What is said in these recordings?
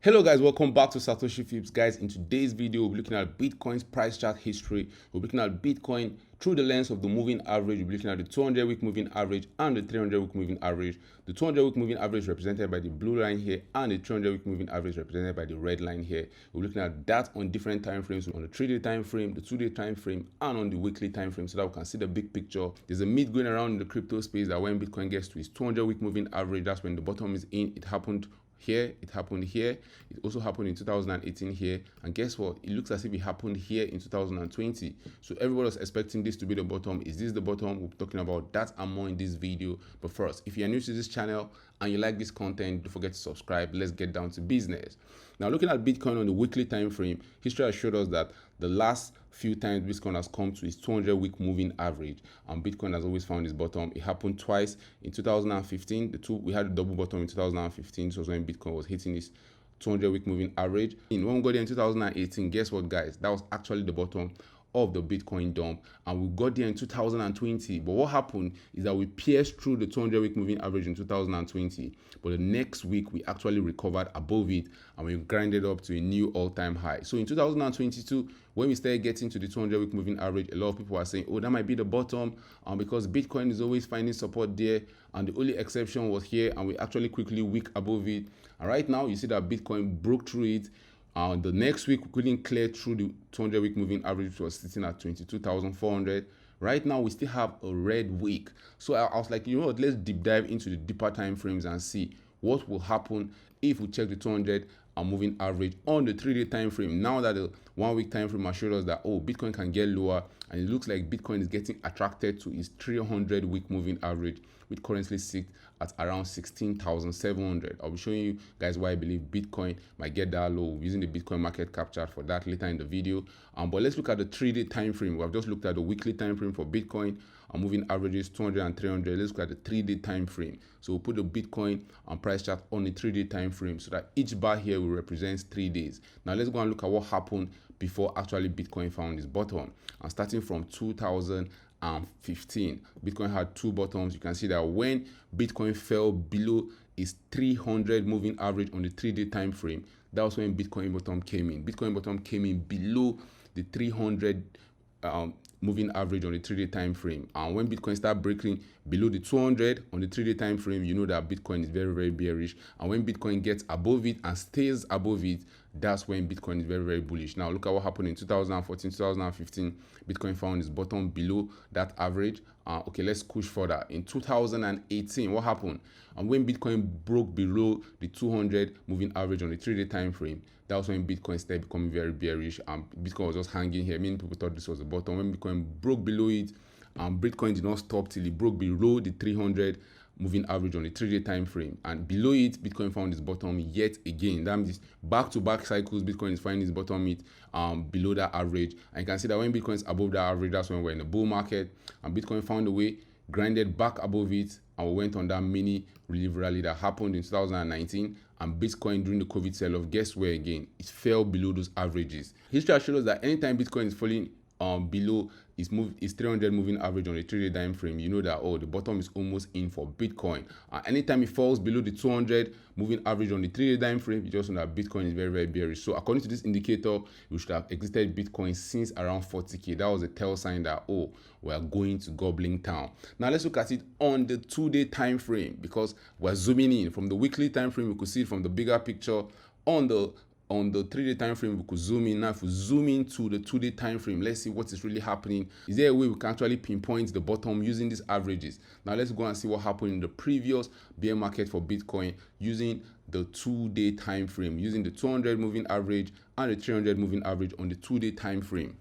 Hello guys, welcome back to Satoshi Fibs. Guys, in today's video, we'll be looking at Bitcoin's price chart history. We'll be looking at Bitcoin through the lens of the moving average. We'll be looking at the 200-week moving average and the 300-week moving average. The 200-week moving average represented by the blue line here and the 300-week moving average represented by the red line here. We're looking at that on different time frames, on the 3-day time frame, the 2-day time frame, and on the weekly time frame, so that we can see the big picture. There's a myth going around in the crypto space that when Bitcoin gets to its 200-week moving average, that's when the bottom is in. It happened here, it happened here, it also happened in 2018 here, and guess what, it looks as if it happened here in 2020. So everybody was expecting this to be the bottom. Is this the bottom? We'll be talking about that and more in this video. But first, if you're new to this channel and you like this content, don't forget to subscribe. Let's get down to business. Now, looking at Bitcoin on the weekly time frame, history has showed us that the last few times Bitcoin has come to its 200-week moving average, and Bitcoin has always found its bottom. It happened twice in 2015. We had a double bottom in 2015. This was when Bitcoin was hitting its 200-week moving average. When we got there in 2018, guess what, guys? That was actually the bottom of the Bitcoin dump, and we got there in 2020. But what happened is that we pierced through the 200-week moving average in 2020, but the next week we actually recovered above it and we grinded up to a new all-time high. So in 2022, when we started getting to the 200-week moving average, a lot of people are saying, oh, that might be the bottom, because Bitcoin is always finding support there, and the only exception was here, and we actually quickly wick above it. And right now you see that Bitcoin broke through it. The next week, we couldn't clear through the 200-week moving average, which was sitting at 22,400. Right now, we still have a red week. So I was like, you know what, let's deep dive into the deeper time frames and see what will happen if we check the 200 moving average on the 3-day time frame. Now that the 1-week time frame has showed us that, oh, Bitcoin can get lower, and it looks like Bitcoin is getting attracted to its 300-week moving average, which currently sits at around 16,700. I'll be showing you guys why I believe Bitcoin might get that low using the Bitcoin market cap chart for that later in the video. But let's look at the 3-day time frame. We have just looked at the weekly time frame for Bitcoin moving averages 200 and 300. Let's look at the 3-day time frame. So we'll put the Bitcoin price chart on the 3-day time frame so that each bar here will represent 3 days. Now let's go and look at what happened before actually Bitcoin found its bottom. And starting from 2015, Bitcoin had two bottoms. You can see that when Bitcoin fell below its 300 moving average on the 3-day time frame, that was when Bitcoin bottom came in. Bitcoin bottom came in below the 300 moving average on the 3-day time frame. And when Bitcoin started breaking below the 200 on the 3-day time frame, you know that Bitcoin is very, very bearish. And when Bitcoin gets above it and stays above it, that's when Bitcoin is very, very bullish. Now look at what happened in 2014, 2015. Bitcoin found its bottom below that average. Okay, let's push further. In 2018, what happened? And when Bitcoin broke below the 200 moving average on the 3-day time frame, that was when Bitcoin started becoming very bearish. Bitcoin was just hanging here. Many people thought this was the bottom. When Bitcoin broke below it, Bitcoin did not stop till it broke below the 300 moving average on the 3-day time frame, and below it Bitcoin found its bottom yet again. That means back-to-back cycles Bitcoin is finding its bottom below that average. And you can see that when Bitcoin is above that average, that's when we're in the bull market, and Bitcoin found a way, grinded back above it, and we went on that mini relief rally that happened in 2019. And Bitcoin during the COVID sell-off, guess where again? It fell below those averages. History has shown us that anytime Bitcoin is falling below its 300 moving average on the 3-day time frame, you know that, oh, the bottom is almost in for Bitcoin. Anytime it falls below the 200 moving average on the 3-day time frame, you just know that Bitcoin is very, very bearish. So according to this indicator, we should have exited Bitcoin since around 40k. That was a tell sign that, oh, we are going to gobbling town. Now let's look at it on the 2-day time frame, because we're zooming in from the weekly time frame. We could see it from the bigger picture. On the 3-day time frame, we could zoom in. Now if we zoom into the 2-day time frame, let's see what is really happening. Is there a way we can actually pinpoint the bottom using these averages? Now let's go and see what happened in the previous bear market for Bitcoin using the 2-day time frame, using the 200 moving average and the 300 moving average on the 2-day time frame.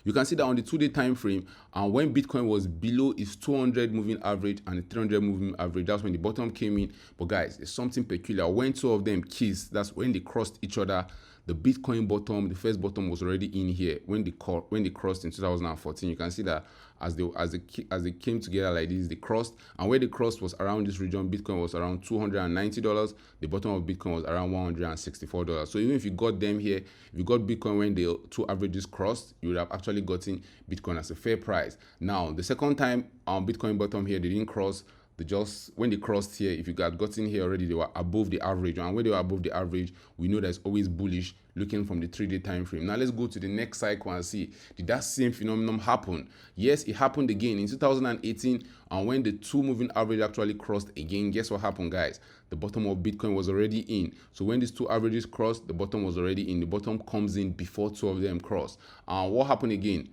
You can see that on the 2-day time frame, when Bitcoin was below its 200 moving average and the 300 moving average, that's when the bottom came in. But guys, there's something peculiar. When two of them kissed, that's when they crossed each other. The Bitcoin bottom, the first bottom, was already in here when they crossed in 2014. You can see that as they came together like this, they crossed, and where they crossed was around this region. Bitcoin was around $290. The bottom of Bitcoin was around $164. So even if you got them here, if you got Bitcoin when the two averages crossed, you would have actually gotten Bitcoin as a fair price. Now the second time Bitcoin bottom here, they didn't cross. they just, when they crossed here, if you got gotten here already, they were above the average. And when they were above the average, we know that's always bullish looking from the 3-day time frame. Now let's go to the next cycle and see, did that same phenomenon happen? Yes, it happened again in 2018, and when the 2 moving average actually crossed again, guess what happened, guys? The bottom of Bitcoin was already in. So when these 2 averages crossed, the bottom was already in. The bottom comes in before 2 of them cross. And what happened again?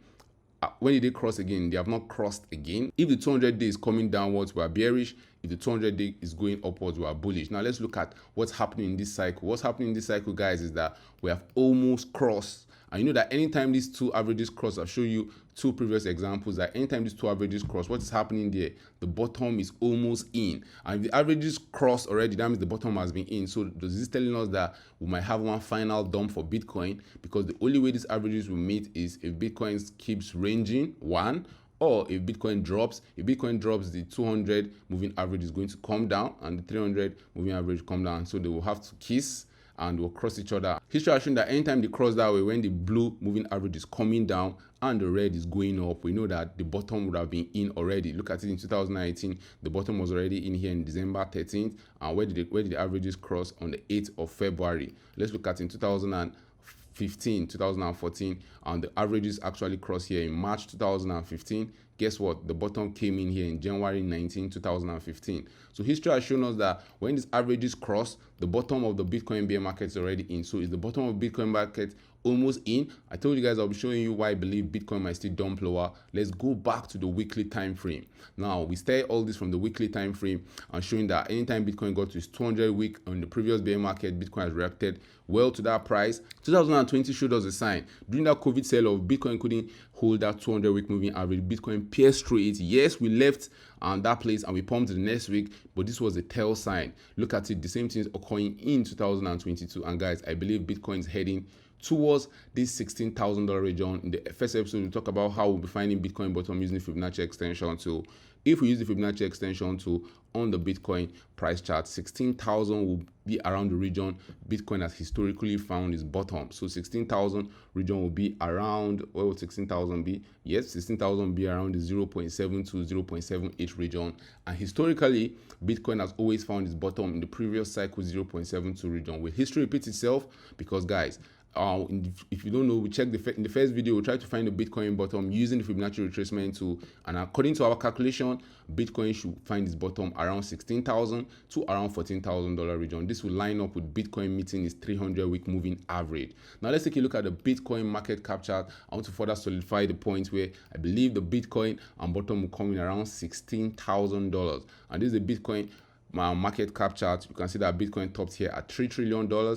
When did they cross again? They have not crossed again. If the 200 day is coming downwards, we are bearish. If the 200 day is going upwards, we are bullish. Now let's look at what's happening in this cycle. What's happening in this cycle, guys, is that we have almost crossed. And you know that anytime these 2 averages cross, I'll show you 2 previous examples, that anytime these 2 averages cross, what is happening there? The bottom is almost in. And if the averages cross already, that means the bottom has been in. So this is telling us that we might have one final dump for Bitcoin, because the only way these averages will meet is if Bitcoin keeps ranging, one, or if Bitcoin drops. If Bitcoin drops, the 200 moving average is going to come down and the 300 moving average come down. So they will have to kiss and will cross each other. History has shown that anytime they cross that way, when the blue moving average is coming down and the red is going up, we know that the bottom would have been in already. Look at it in 2019, the bottom was already in here in December 13th. And where did the averages cross? On the 8th of February. Let's look at in 2015, 2014, and the averages actually crossed here in March 2015. Guess what? The bottom came in here in January 19, 2015. So history has shown us that when these averages cross, the bottom of the Bitcoin bear market is already in. So is the bottom of Bitcoin market almost in? I told you guys I'll be showing you why I believe Bitcoin might still dump lower. Let's go back to the weekly time frame. Now we started all this from the weekly time frame and showing that anytime Bitcoin got to its 200 week on the previous bear market, Bitcoin has reacted well to that price. 2020 showed us a sign. During that COVID sell-off, Bitcoin couldn't hold that 200 week moving average. Bitcoin pierced through it. Yes, we left that place and we pumped the next week, but this was a tell sign. Look at it, the same thing is occurring in 2022. And guys, I believe Bitcoin is heading towards this $16,000 region. In the first episode, we talk about how we'll be finding Bitcoin bottom using the Fibonacci extension tool. If we use the Fibonacci extension tool on the Bitcoin price chart, 16,000 will be around the region Bitcoin has historically found its bottom. So 16,000 region will be around, where would 16,000 be? Yes, 16,000 will be around the 0.7 to 0.78 region. And historically, Bitcoin has always found its bottom in the previous cycle 0.72 region. Will history repeat itself? Because guys, if you don't know, we checked in the first video, we tried to find the Bitcoin bottom using the Fibonacci retracement tool, and according to our calculation, Bitcoin should find its bottom around 16,000 to around $14,000 region. This will line up with Bitcoin meeting its 300-week moving average. Now let's take a look at the Bitcoin market cap chart. I want to further solidify the point where I believe the Bitcoin and bottom will come in around $16,000, and this is the Bitcoin market cap chart. You can see that Bitcoin topped here at $3 trillion.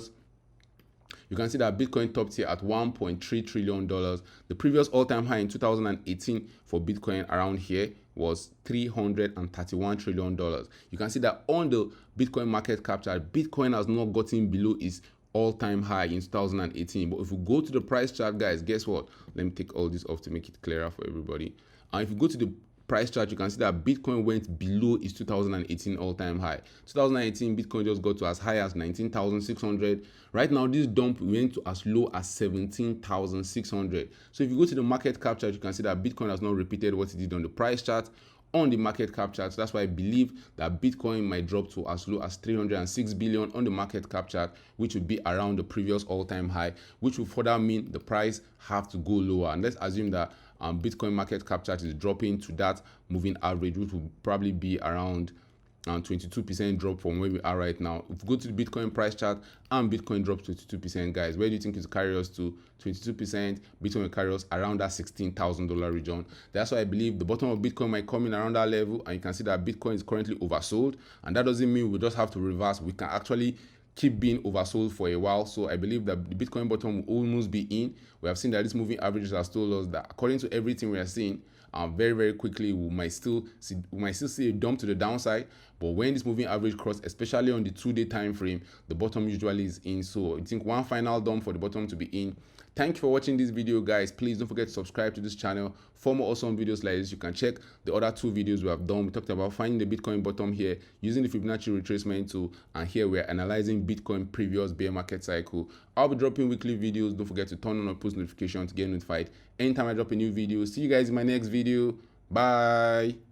You can see that Bitcoin topped here at $1.3 trillion. The previous all-time high in 2018 for Bitcoin around here was $331 trillion. You can see that on the Bitcoin market cap chart, Bitcoin has not gotten below its all-time high in 2018. But if we go to the price chart, guys, guess what? Let me take all this off to make it clearer for everybody. And if you go to the price chart, you can see that Bitcoin went below its 2018 all-time high. 2018 Bitcoin just got to as high as 19,600. Right now this dump went to as low as 17,600. So if you go to the market cap chart, you can see that Bitcoin has not repeated what it did on the price chart on the market cap chart. That's why I believe that Bitcoin might drop to as low as 306 billion on the market cap chart, which would be around the previous all-time high, which will further mean the price have to go lower. And let's assume that Bitcoin market cap chart is dropping to that moving average, which will probably be around 22% drop from where we are right now. If we go to the Bitcoin price chart and Bitcoin drops 22%, guys, where do you think it will carry us to? 22%, Bitcoin will carry us around that $16,000 region. That's why I believe the bottom of Bitcoin might come in around that level, and you can see that Bitcoin is currently oversold, and that doesn't mean we just have to reverse. We can actually keep being oversold for a while. So I believe that the Bitcoin bottom will almost be in. We have seen that these moving averages have told us that according to everything we are seeing, very quickly we might still see a dump to the downside. But when this moving average cross, especially on the 2-day time frame, the bottom usually is in. So I think one final dump for the bottom to be in. Thank you for watching this video, guys. Please don't forget to subscribe to this channel for more awesome videos like this. You can check the other 2 videos we have done. We talked about finding the Bitcoin bottom here using the Fibonacci retracement tool, and here we're analyzing Bitcoin previous bear market cycle. I'll be dropping weekly videos. Don't forget to turn on or post notifications to get notified anytime I drop a new video. See you guys in my next video. Bye.